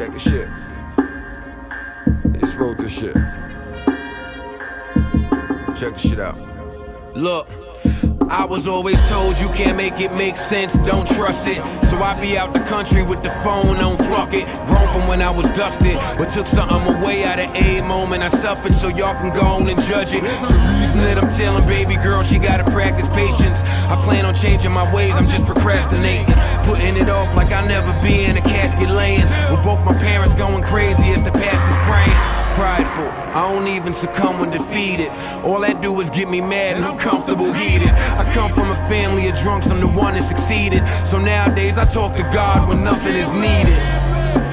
Check the shit. Just wrote this shit. Check the shit out. Look, I was always told you can't make it make sense, don't trust it. So I be out the country with the phone on, fuck it. Grown from when I was dusted, but took something away out of a moment I suffered, so y'all can go on and judge it. The reason that I'm telling baby girl she gotta practice patience. I plan on changing my ways, I'm just procrastinating. Putting it off like I'll never be in a casket laying, with both my parents going crazy as the pastor's praying. Prideful, I don't even succumb when defeated. All that do is get me mad and I'm comfortable heated. I come from a family of drunks, I'm the one that succeeded. So nowadays I talk to God when nothing is needed.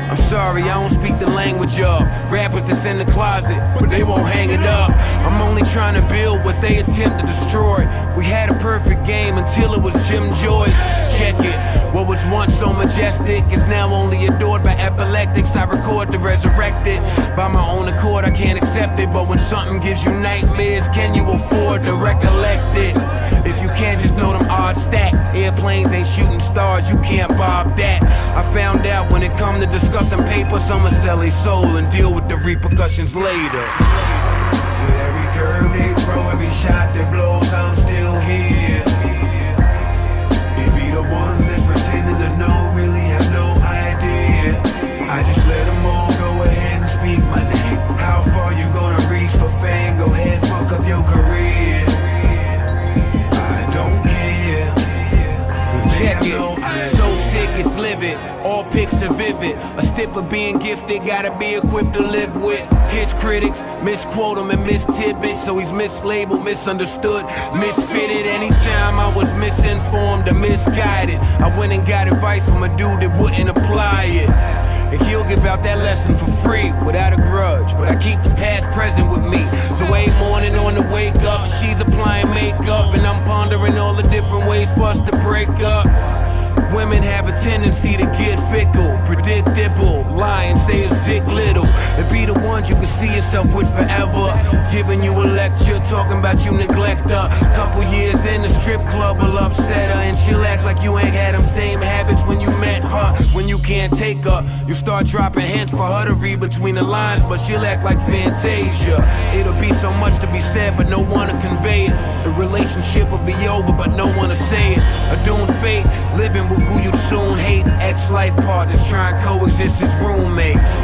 I'm sorry, I don't speak the language of rappers that's in the closet, but they won't hang it up. I'm only trying to build what they attempt to destroy. We had a perfect game until it was Jim Joyce. Check it, what was once so majestic is now only adored by epileptics. I record to resurrect it. By my own accord, I can't accept it. But when something gives you nightmares, can you afford to recollect it? If you can't just know them odds stack, airplanes ain't shooting stars, you can't bob that. I found out when it come to discussing paper, someone sell their soul and deal with the repercussions later. With every curve they throw, every shot that blows, I'm still here. They be the ones that's pretending to know, really have no idea. I just let them all go ahead and speak my name. How far you gonna reach for fame? Go ahead, fuck up your career. I don't care. Check it, so sick it's livid. All pics are vivid. A step of being gifted, gotta be equipped to live with his critics. Misquote him and mistidbit, so he's mislabeled, misunderstood, misfitted. Anytime I was misinformed or misguided, I went and got advice from a dude that wouldn't apply it. And he'll give out that lesson for free, without a grudge. But I keep the past present with me. So every morning on the wake up, she's applying makeup, and I'm pondering all the different ways for us to break up. Women have a tendency to get fickle, predictable, lie and say it's dick little. It be the ones you can see yourself with forever, giving you a lecture, talking about you neglect her. Couple years in the strip club will upset her, and she'll act like you ain't had them same habits when you met her. When you can't take her, you start dropping hints for her to read between the lines, but she'll act like Fantasia. It'll be so much to be said, but no one to convey it. The relationship will be over, but no one to say it. A doomed fate, living with who you'd soon hate. Ex-life partners try and coexist as roommates.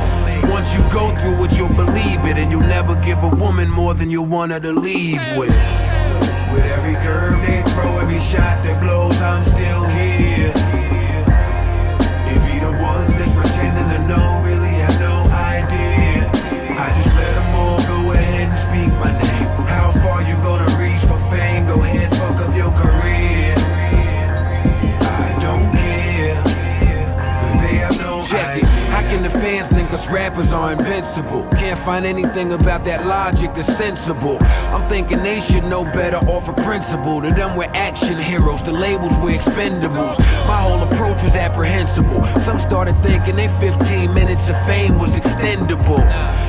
Once you go through it, you'll believe it, and you'll never give a woman more than you want her to leave with. With every curve they throw, every shot that blows, I'm still here. It be the ones that's pretending to know, really have no idea. I just let them all go ahead and speak my name. How far you gonna reach for fame? Go ahead, fuck up your career. I don't care, cause they have no idea. How can the fans think us rappers are invincible? Can't find anything about that logic that's sensible. I'm thinking they should know better off a principle. To them we're action heroes, the labels we're expendables. My whole approach was apprehensible. Some started thinking they 15 minutes of fame was extendable.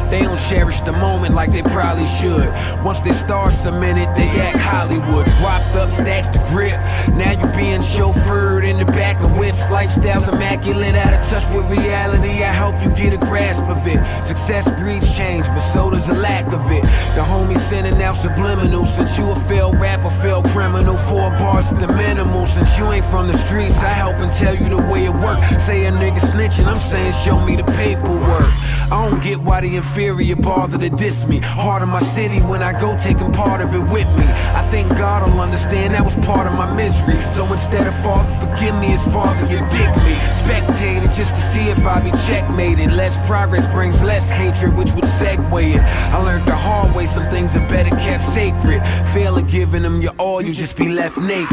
They don't cherish the moment like they probably should. Once they start cemented, they act Hollywood. Whopped up, stacks the grip. Now you being chauffeured in the back of whips. Lifestyle's immaculate, out of touch with reality. I hope you get a grasp of it. Success breeds change, but so does a lack of it. The homie sending out subliminal. Since you a failed rapper, failed criminal, 4 bars the minimal. Since you ain't from the streets, I help and tell you the way it works. Say a nigga snitching, I'm saying show me the paperwork. I don't get why the inferior bother to diss me. Heart of my city, when I go taking part of it with me. I think God will understand that was part of my misery. So instead of Father forgive me, as Father you dig me. Spectated just to see if I be checkmated. Less progress brings less hatred, which would segue it. I learned the hard way, some things are better kept sacred. Fail at giving them your all, you just be left naked.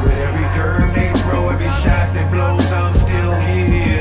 With every curve they throw, every shot that blows, I'm still here.